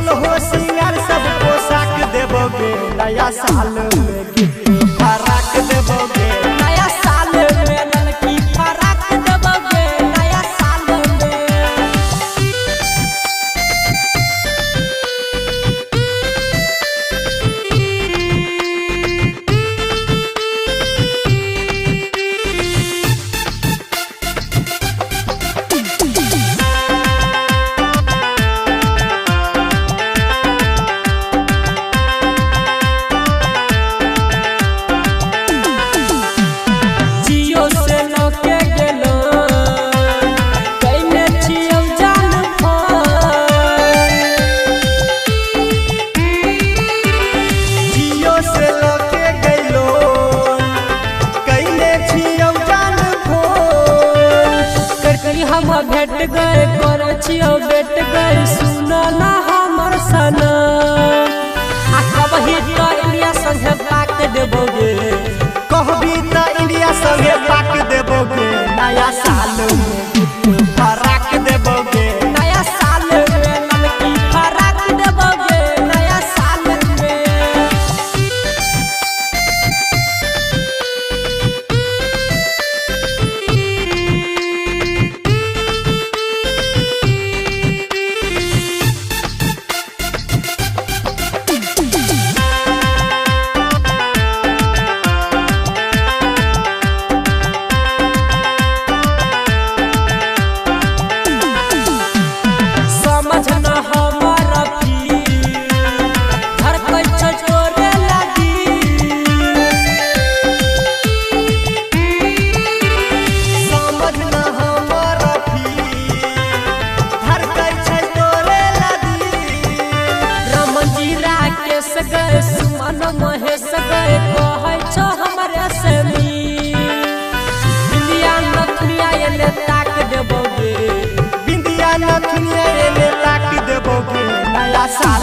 सोलहो सिंगार सब पोशाक देबोगे नया साल में गिफ्ट फराक देबोगे नया साल में लड़की फराक देबोगे नया साल में। हम भेट गए कर छियो भेट गए सुना ना हमर सनम आ कबही तो इंडिया संगे पाक देबोगे कहबी त इंडिया संगे पाक देबोगे नया साल में गिफ्ट फराक देबोगे नया साल में लड़की फराक देबोगे नया साल में। गए सुमन महेश गए कहै छो हमरे से बिंदिया नथुनिया एने ताक देबोगे बिंदिया नथुनिया एने ताक देबोगे नया साल